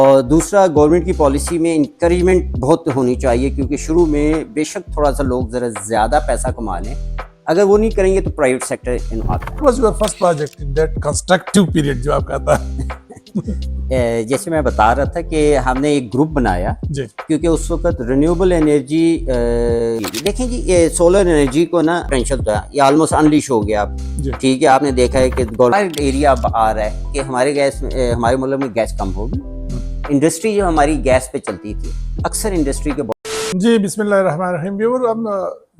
और दूसरा, गवर्नमेंट की पॉलिसी में इंकरेजमेंट बहुत होनी चाहिए, क्योंकि शुरू में बेशक थोड़ा सा लोग ज़रा ज़्यादा पैसा कमा लें, अगर वो नहीं करेंगे तो प्राइवेट सेक्टर इन आता What was your first project in that constructive period जो आप कहता है? है। जैसे मैं बता रहा था कि हमने एक ग्रुप बनाया, जी क्योंकि उस वक्त रिन्यूएबल एनर्जी, देखें जी, ये सोलर एनर्जी को ना पोटेंशियल था, ये ऑलमोस्ट अनलिश हो गया अब। जी ठीक है, आपने देखा है कि गवर्नमेंट एरिया अब आ रहा है कि हमारे मुल्क में गैस कम होगी। इंडस्ट्री जो हमारी गैस पे चलती थी, अक्सर इंडस्ट्री के जी बिस्मिल्लाहिर्रहमानिर्रहीम। व्यूअर, हम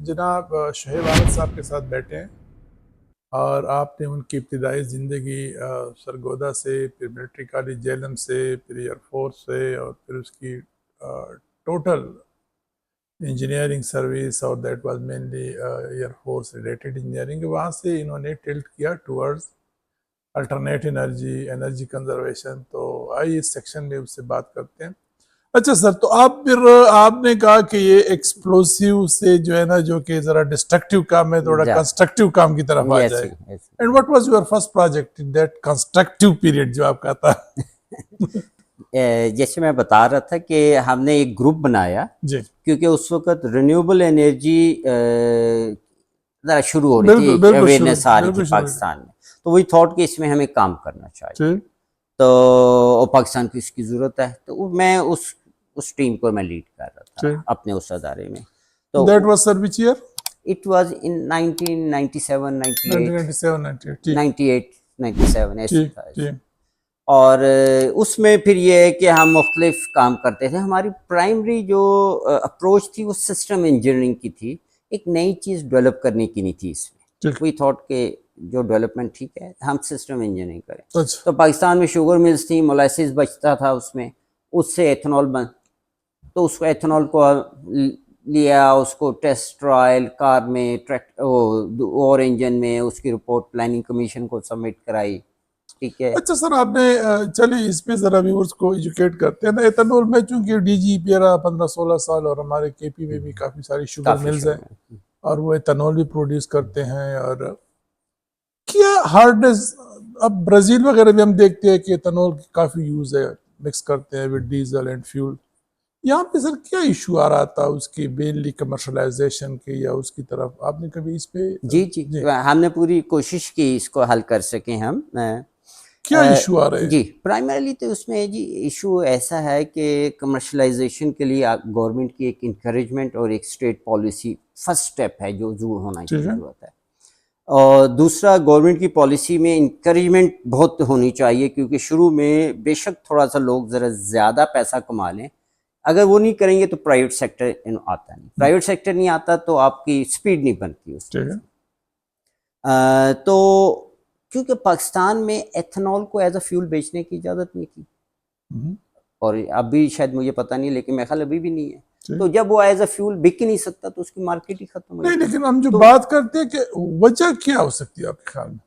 जनाब शोएब अहमद साहब के साथ बैठे हैं और आपने उनकी इब्तिदाई ज़िंदगी सरगोदा से, फिर मिलिट्री कॉलेज जेलम से, फिर एयरफोर्स से, और फिर उसकी टोटल इंजीनियरिंग सर्विस, और that was mainly air force related engineering. वहाँ से इन्होंने टिल्ट किया towards alternate energy, energy conservation. तो आइए इस सेक्शन में उससे बात करते हैं। अच्छा सर, तो आप फिर आपने कहा कि ये एक्सप्लोसिव से जो है ना, जो कि जरा डिस्ट्रक्टिव काम है, थोड़ा कंस्ट्रक्टिव काम की तरफ आ जाए। And what was your first project in that constructive period जो आप कहता है? जैसे मैं बता रहा था कि हमने एक ग्रुप बनाया, जी क्योंकि उस वक्त रिन्यूएबल एनर्जी ज़रा शुरू हो रही थी, अवेयरनेस आ रही थी पाकिस्तान में, तो वही थॉट कि इसमें हमें काम करना चाहिए, तो पाकिस्तान को इसकी ज़रूरत है। तो मैं उस टीम को मैं लीड कर रहा था अपने उस अदारे में। तो that was sir which year? It was in 1997, 98, 97 ऐसे था। और उसमें फिर ये है कि हम मुख्तलिफ काम करते थे। हमारी प्राइमरी जो अप्रोच थी वो सिस्टम इंजीनियरिंग की थी, एक नई चीज़ डेवलप करने की नहीं थी इसमें। वी थॉट के जो डेवलपमेंट ठीक है, हम सिस्टम इंजीनियरिंग करें। तो पाकिस्तान में शुगर मिल्स थी, मोलासिस बचता था उसमें, उससे एथेनॉल बन, तो उसको एथेनॉल को लिया, उसको टेस्ट ट्रायल कार में, और इंजन में, उसकी रिपोर्ट प्लानिंग कमीशन को सबमिट कराई। ठीक है। अच्छा सर, आपने चलिए इस पे जरा व्यूअर्स को एजुकेट करते हैं ना। एथेनॉल में चूंकि डीजीपी रहा 15-16 साल, और हमारे केपी में भी काफी सारी शुगर मिल्स हैं, और वो एथेनॉल भी प्रोड्यूस करते हैं। और क्या हार्डनेस, अब ब्राजील वगैरह भी हम देखते हैं कि एथेनॉल की काफी यूज है, मिक्स करते हैं विद डीजल एंड फ्यूल। यहाँ पे सर क्या इशू आ रहा था उसकी मेनली कमर्शलाइजेशन के, या उसकी तरफ आपने कभी इस पे? जी, हमने पूरी कोशिश की इसको हल कर सके हम। क्या इशू आ रहे हैं? जी, प्राइमरीली तो उसमें जी इशू ऐसा है कि कमर्शलाइजेशन के लिए गवर्नमेंट की एक इंकरेजमेंट और एक स्टेट पॉलिसी फर्स्ट स्टेप है जो जरूर होना की जरूरत है। और दूसरा, गवर्नमेंट की पॉलिसी में इंकरेजमेंट बहुत होनी चाहिए, क्योंकि शुरू में बेशक थोड़ा सा लोग ज़रा ज़्यादा पैसा कमा लें, अगर वो नहीं करेंगे तो प्राइवेट सेक्टर आता नहीं। प्राइवेट सेक्टर नहीं आता तो आपकी स्पीड नहीं बनती उसमें। तो क्योंकि पाकिस्तान में एथेनॉल को एज अ फ्यूल बेचने की इजाज़त नहीं थी, और अभी शायद मुझे पता नहीं, लेकिन मेरे ख्याल अभी भी नहीं है। तो जब वो एज अ फ्यूल बिक ही नहीं सकता तो उसकी मार्केट ही खत्म हो नहीं, लेकिन हम जो बात करते हैं कि वजह क्या हो सकती है आपके ख्याल में?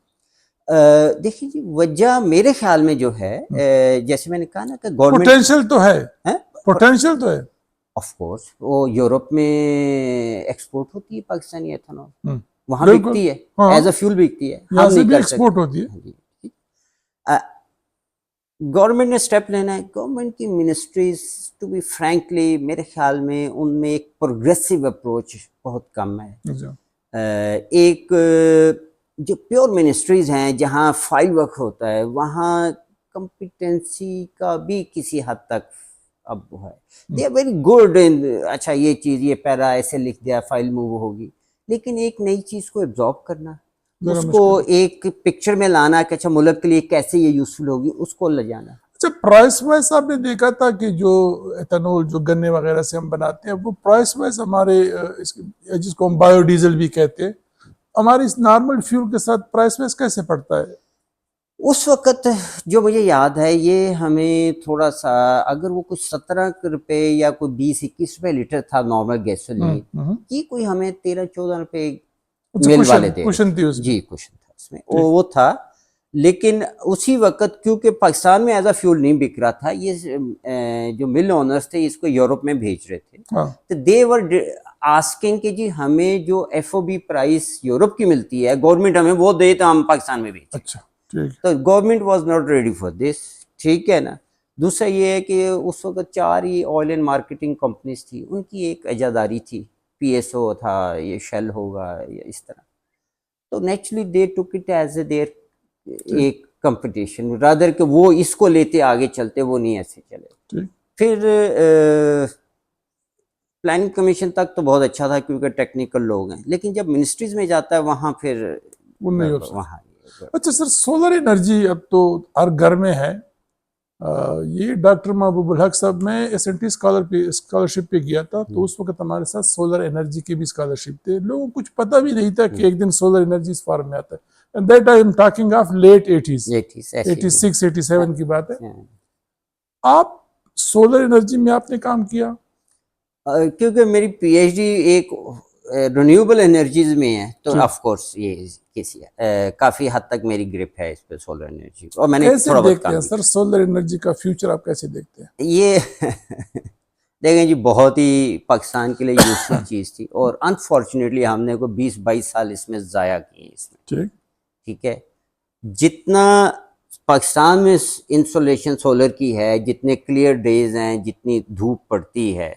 देखिए जी, वजह मेरे ख्याल में जो है, जैसे मैंने कहा ना कि गवर्नमेंट पोटेंशियल तो है, पोटेंशियल तो है। ऑफ कोर्स, वो यूरोप में एक्सपोर्ट होती है पाकिस्तानी एथेनॉल, वहाँ बिकती है, एज अ फ्यूल बिकती है, हम नहीं कर सकते। एक्सपोर्ट होती है। गवर्नमेंट ने स्टेप लेना है। गवर्नमेंट की मिनिस्ट्रीज, टू बी फ्रैंकली, मेरे ख्याल में उनमें एक प्रोग्रेसिव अप्रोच बहुत कम है। एक जो प्योर मिनिस्ट्रीज हैं जहाँ फाइल वर्क होता है, वहाँ कॉम्पिटेंसी का भी किसी हद तक अब वो है। They are very good in, अच्छा ये चीज़, ये पैरा ऐसे लिख दिया, फाइल मूव होगी, लेकिन एक नई चीज़ को एब्जॉर्ब करना, उसको एक पिक्चर में लाना कि अच्छा मुल्क के लिए कैसे ये यूजफुल होगी, उसको ले जाना। अच्छा, प्राइस वाइज आपने देखा था कि जो एथेनॉल जो गन्ने वगैरह से हम बनाते हैं, वो प्राइस वाइज हमारे जिसको हम बायोडीजल भी कहते हैं, हमारे इस नॉर्मल फ्यूल के साथ प्राइस वाइज कैसे पड़ता है? उस वक्त जो मुझे याद है, ये हमें थोड़ा सा, अगर वो कुछ 17 रुपए या कोई 20-21 रुपए लीटर था नॉर्मल गैसोलीन, ये कोई हमें 13-14 रुपए मिल वाले थे। जी, कुशन था उसमें, वो था। लेकिन उसी वक्त क्योंकि पाकिस्तान में एज अ फ्यूल नहीं बिक रहा था, ये जो मिल ओनर्स थे इसको यूरोप में भेज रहे थे, तो दे वर आस्किंग कि जी हमें जो FOB प्राइस यूरोप की मिलती है, गवर्नमेंट हमें वो दे तो हम पाकिस्तान में बेचें। अच्छा, तो government was not ready for this, ठीक है ना। दूसरा ये है कि उस वक्त 4 ही ऑयल एंड मार्केटिंग कंपनीज थी, उनकी एक एजादारी थी, पीएसओ था, ये शेल होगा या इस तरह, तो naturally they took it as a there एक कंपटीशन, रादर कि वो इसको लेते आगे चलते, वो नहीं ऐसे चले। फिर प्लानिंग कमीशन तक तो बहुत अच्छा था क्योंकि टेक्निकल लोग हैं, लेकिन जब मिनिस्ट्रीज में जाता है वहाँ फिर वहाँ। अच्छा सर, सोलर एनर्जी अब तो हर घर में है। ये डॉक्टर महबूबुल हक साहब, मैं एसएनटी स्कॉलरशिप पे गया था, तो उस वक्त हमारे साथ सोलर एनर्जी की भी स्कॉलरशिप थे। लोगों को कुछ पता भी नहीं था कि एक दिन सोलर एनर्जी इस फॉर्म में आता है। And that I am talking of late 80s, 86 87 की बात है। आप सोलर एनर्जी में आपने काम किया? क्योंकि मेरी पीएचडी एक रिन्यूएबल एनर्जीज में है, तो ऑफ कोर्स ये कैसी है, काफी हद तक मेरी ग्रिप है इस पे सोलर एनर्जी, और मैंने कैसे देखते हैं सर सोलर एनर्जी का फ्यूचर, आप कैसे देखते हैं ये? देखें जी, बहुत ही पाकिस्तान के लिए यूजफुल चीज थी, और अनफॉर्चुनेटली हमने को 20-22 साल इसमें जाया किए इसमें। ठीक है, जितना पाकिस्तान में इंसोलेशन सोलर की है, जितने क्लियर डेज हैं, जितनी धूप पड़ती है,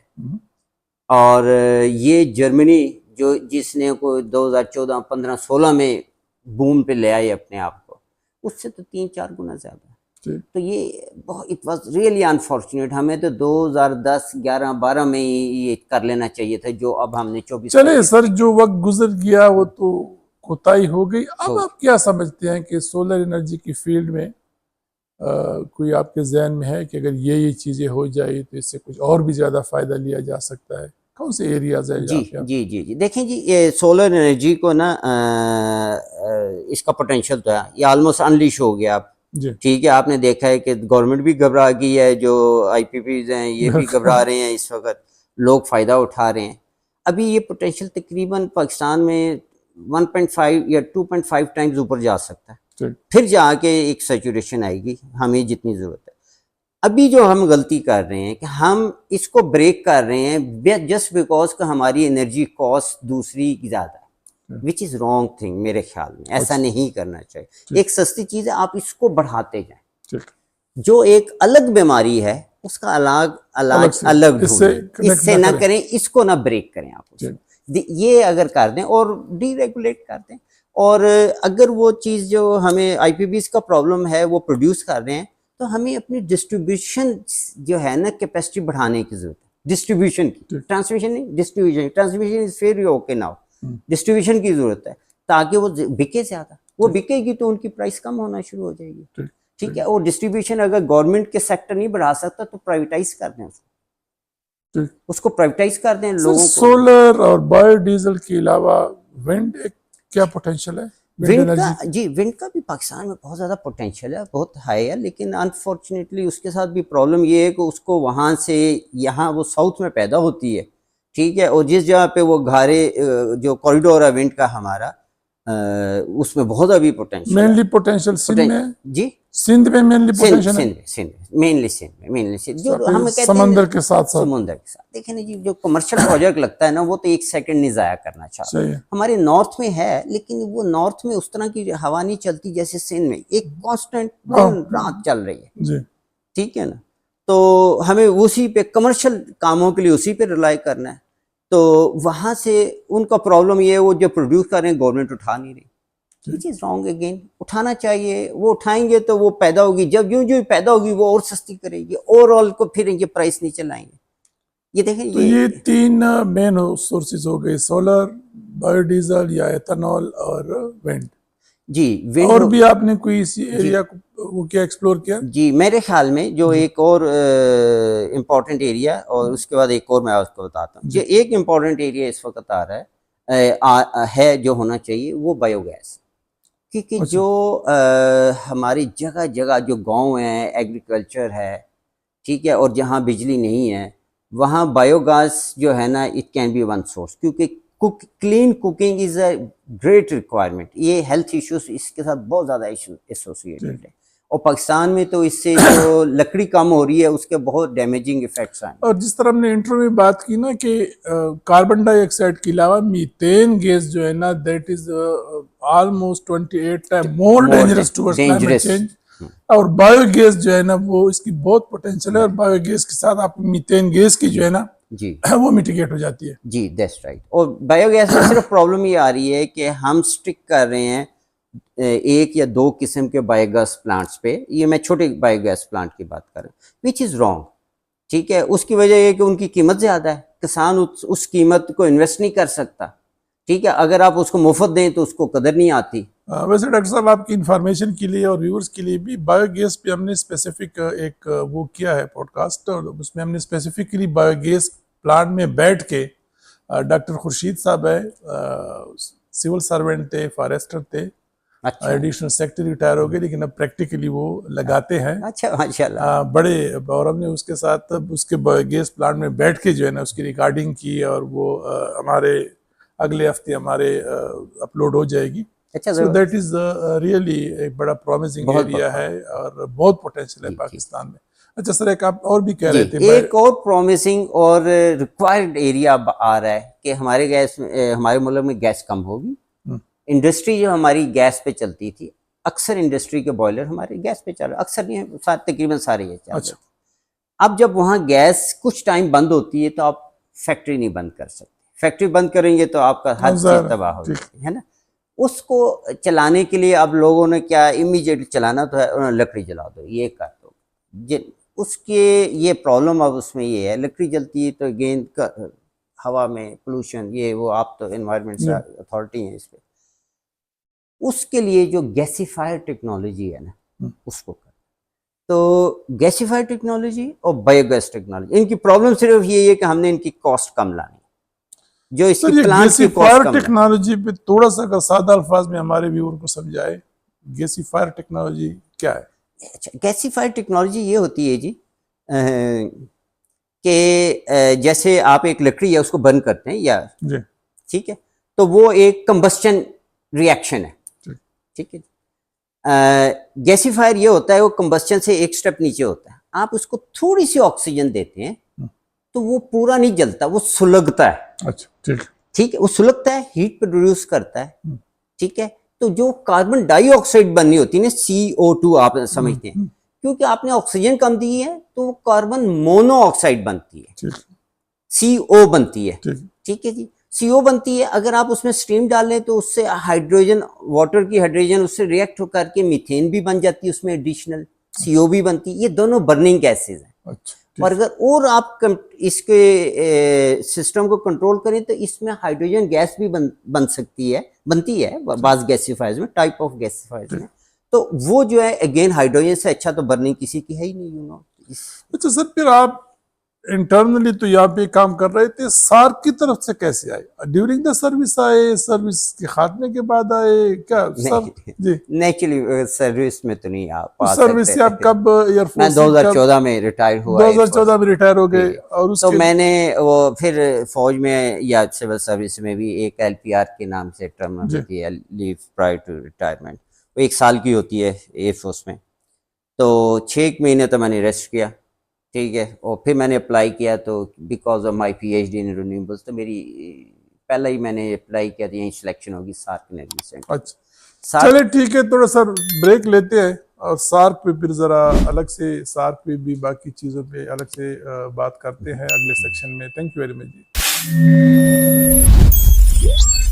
और ये जर्मनी जो जिसने को 2014, 15, 16 में बूम पे ले आए अपने आप को, उससे तो 3-4 गुना ज्यादा। तो ये बहुत, इट वाज रियली अनफॉर्चुनेट। हमें तो 2010, 11, 12 में ये कर लेना चाहिए था, जो अब हमने 24। चले सर, जो वक्त गुजर गया वो तो कोताही हो गई। अब आप क्या समझते हैं कि सोलर एनर्जी की फील्ड में कोई आपके जहन में है कि अगर ये चीजें हो जाए तो इससे कुछ और भी ज्यादा फायदा लिया जा सकता है? कौन से एरियाज है? जी देखें जी, ये सोलर एनर्जी को ना इसका पोटेंशियल तो है, ये ऑलमोस्ट अनलिश हो गया अब। ठीक है, आपने देखा है कि गवर्नमेंट भी घबरा गई है, जो आईपीपीज हैं ये भी घबरा रहे हैं, इस वक्त लोग फायदा उठा रहे हैं। अभी ये पोटेंशियल तकरीबन पाकिस्तान में 1.5 या 2.5 टाइम्स ऊपर जा सकता है, फिर जाके एक सैचुरेशन आएगी, हमें जितनी जरूरत है। अभी जो हम गलती कर रहे हैं कि हम इसको ब्रेक कर रहे हैं जस्ट बिकॉज का हमारी एनर्जी कॉस्ट दूसरी ज्यादा है, विच इज रॉन्ग थिंग मेरे ख्याल में। ऐसा नहीं करना चाहिए। एक सस्ती चीज है, आप इसको बढ़ाते जाएं। जो एक अलग बीमारी है उसका अलग इससे ना करें, इसको ना ब्रेक करें आप। ये अगर कर दें और डीरेगुलेट कर दें, और अगर वो चीज जो हमें आईपीबीज का प्रॉब्लम है वो प्रोड्यूस कर रहे हैं, तो हमें अपनी डिस्ट्रीब्यूशन जो है ना कैपेसिटी बढ़ाने की जरूरत है। डिस्ट्रीब्यूशन की, ट्रांसमिशन नहीं, distribution. Transmission is very okay now, distribution की जरूरत है ताकि वो बिके ज्यादा। वो बिकेगी तो उनकी प्राइस कम होना शुरू हो जाएगी। ठीक है, और डिस्ट्रीब्यूशन अगर गवर्नमेंट के सेक्टर नहीं बढ़ा सकता तो प्राइवेटाइज कर दें उसको प्राइवेटाइज कर दें लोगों को। सोलर और बायोडीजल के अलावा विंड क्या पोटेंशियल है? विंड का भी पाकिस्तान में बहुत ज़्यादा पोटेंशियल है, बहुत हाई है, लेकिन अनफॉर्चुनेटली उसके साथ भी प्रॉब्लम ये है कि उसको वहाँ से यहाँ वो साउथ में पैदा होती है। ठीक है, और जिस जगह पे वो घारे जो कॉरिडोर है विंड का हमारा, उसमें बहुत अभी पोटेंशियल। मेनली पोटेंशियल सिंध में? जी, सिंध में मेनली पोटेंशियल है। मेनली सिंध जो हम कहते हैं समंदर के साथ देखें ना जी, जो कमर्शियल प्रोजेक्ट लगता है ना, वो तो एक सेकंड नहीं जाया करना चाहते। हमारे नॉर्थ में है, लेकिन वो नॉर्थ में उस तरह की हवा नहीं चलती जैसे सिंध में, एक कांस्टेंट दिन रात चल रही है। ठीक है ना, तो हमें उसी पे कमर्शियल कामों के लिए उसी पे रिलाई करना है। तो वहां से उनका प्रॉब्लम ये है, वो जो प्रोड्यूस कर रहे हैं गवर्नमेंट उठा नहीं रही। Which is wrong again. उठाना चाहिए, वो उठाएंगे तो वो पैदा होगी, जब जो पैदा होगी वो और सस्ती करेगी, ओवरऑल को फिर ये प्राइस नीचे लाएंगे। ये देखें, तो ये 3 मेन सोर्सेज हो गए, सोलर, बायोडीजल या एथेनॉल और विंड। जी, विंड और भी आपने कोई इसी एरिया को वो क्या एक्सप्लोर किया? जी, मेरे ख्याल में जो एक और इम्पोर्टेंट एरिया, और उसके बाद एक और मैं आपको बताता हूँ। जो एक इम्पोर्टेंट एरिया इस वक्त आ रहा है जो होना चाहिए, वो बायोगैस। क्योंकि जो हमारी जगह जगह जो गांव है, एग्रीकल्चर है, ठीक है, और जहां बिजली नहीं है वहां बायोगैस जो है ना, it can be one source. क्योंकि clean cooking is a great requirement. ये हेल्थ इश्यूज इसके साथ बहुत ज़्यादा एसोसिएटेड है, और पाकिस्तान में तो इससे जो लकड़ी कम हो रही है उसके बहुत डैमेजिंग इफेक्ट्स आए। और जिस तरह हमने इंट्रो में बात की ना कि कार्बन डाइऑक्साइड के अलावा मीथेन गैस जो है ना, that is almost 28 time more dangerous towards climate change और बायोगैस जो है ना वो इसकी बहुत पोटेंशियल है, और बायोगैस के साथ आप मीथेन गैस की जो है ना जी वो मिटिगेट हो जाती है। जी, दैट्स राइट। और बायोगैस में सिर्फ प्रॉब्लम ये आ रही है कि हम स्टिक कर रहे हैं एक या दो किस्म के बायोगैस प्लांट्स पे। ये मैं छोटे बायोगैस प्लांट की बात कर रहा हूँ, विच इज़ रॉन्ग। ठीक है, उसकी वजह ये कि उनकी कीमत ज़्यादा है, किसान उस कीमत को इन्वेस्ट नहीं कर सकता। ठीक है, अगर आप उसको मुफ्त दें तो उसको कदर नहीं आती। वैसे डॉक्टर साहब आपकी इन्फॉर्मेशन के लिए और व्यूअर्स के लिए भी बायोगैस पे हमने स्पेसिफिक एक वो किया है पॉडकास्ट, और उसमें हमने स्पेसिफिकली बायोगैस प्लांट में बैठ के डॉक्टर खुर्शीद साहब है, सिविल सर्वेंट थे, फॉरेस्टर थे, अच्छा एडिशनल सेक्रेटरी रिटायर हो गए, लेकिन अब प्रैक्टिकली वो लगाते हैं। अच्छा, माशाल्लाह। बड़े, और हमने उसके साथ उसके बायोगैस प्लांट में बैठ के जो है ना उसकी रिकॉर्डिंग की, और वो हमारे अगले हफ्ते हमारे अपलोड हो जाएगी। अच्छा, सो दैट इज रियली एक बड़ा प्रॉमिसिंग एरिया है और बहुत पोटेंशियल है पाकिस्तान में। अच्छा सर, एक आप और भी कह रहे थे, एक और प्रॉमिसिंग और रिक्वायर्ड एरिया आ रहा है कि हमारे मुल्क में गैस कम होगी। इंडस्ट्री जो हमारी गैस पे चलती थी, अक्सर इंडस्ट्री के बॉयलर हमारे गैस पे चल रहे, अक्सर नहीं, तकरीबन सारे ये चल रहे। अब जब वहाँ गैस कुछ टाइम बंद होती है तो आप फैक्ट्री नहीं बंद कर सकते। फैक्ट्री बंद करेंगे तो आपका हर चीज़ तबाह हो जाती है ना। उसको चलाने के लिए अब लोगों ने क्या, इमीडिएट चलाना तो है, उन्होंने लकड़ी जला दो, ये कर दो। उसके ये प्रॉब्लम अब उसमें ये है, लकड़ी जलती है तो अगेन हवा में पोल्यूशन, ये वो, आप तो एनवायरमेंट अथॉरिटी हैं इस पर। उसके लिए जो गैसीफायर टेक्नोलॉजी है ना, उसको कर। तो गैसीफायर टेक्नोलॉजी और बायोगैस टेक्नोलॉजी, इनकी प्रॉब्लम सिर्फ ये है कि हमने इनकी कॉस्ट कम लानी, जो इसकी प्लांट की कॉस्ट कम। टेक्नोलॉजी पे थोड़ा सा अगर सादा अल्फाज में हमारे व्यूअर को समझाए, गैसीफायर टेक्नोलॉजी क्या है? अच्छा, गैसीफायर टेक्नोलॉजी ये होती है जी कि जैसे आप एक लकड़ी है उसको बर्न करते हैं या, ठीक है, तो वो एक कंबस्टन रिएक्शन है। ठीक है, गैसीफायर ये होता है, वो कंबस्टन से एक स्टेप नीचे होता है। आप उसको थोड़ी सी ऑक्सीजन देते हैं तो वो पूरा नहीं जलता, वो सुलगता है। अच्छा, ठीक है, वो सुलगता है, हीट प्रोड्यूस करता है। ठीक है, तो जो कार्बन डाइऑक्साइड बननी होती है ना, CO2 आप समझते हैं, क्योंकि आपने ऑक्सीजन कम दी है तो कार्बन मोनोऑक्साइड बनती है, CO बनती है। ठीक है जी, CO बनती है। अगर आप उसमें स्टीम डालें तो उससे हाइड्रोजन, वाटर की हाइड्रोजन उससे रिएक्ट होकर के मीथेन भी बन जाती है, उसमें एडिशनल CO भी बनती है। ये दोनों बर्निंग गैसेज हैं। अच्छा, और अगर और आप इसके सिस्टम को कंट्रोल करें तो इसमें हाइड्रोजन गैस भी बनती है बाज़ गैसीफायर्स में, टाइप ऑफ गैसीफायर्स में। तो वो जो है अगेन हाइड्रोजन से अच्छा तो बर्निंग किसी की है ही नहीं, यू नो। अच्छा सर, फिर आप इंटरनली तो यहाँ पे काम कर रहे थे, सार्क की तरफ से कैसे आए? ड्यूरिंग द सर्विस आए, सर्विस के खात्मे के बाद आए, क्या सब? जी, नेचुरली सर्विस में तो नहीं आप आ सर्विस से आप कब एयरफोर्स? मैं 2014 में रिटायर हुआ। 2014 में रिटायर हो गए, और उसके तो मैंने वो फिर फौज में या सिविल सर्विस में भी एक LPR के नाम से टर्म होती है, लीव प्रायर टू रिटायरमेंट, वो 1 साल की होती है एयरफोर्स में। तो 6 महीने तो मैंने रेस्ट किया। ठीक है, और फिर मैंने अप्लाई किया, तो because of my PhD in renewables, तो मेरी पहला ही मैंने अप्लाई किया था, यहीं सिलेक्शन होगी सार्क एनर्जी सेंटर। अच्छा, चलिए ठीक है, थोड़ा सा ब्रेक लेते हैं और सार्क पे फिर जरा अलग से, सार्क पे भी बाकी चीज़ों पे अलग से बात करते हैं अगले सेक्शन में। Thank you very much ji.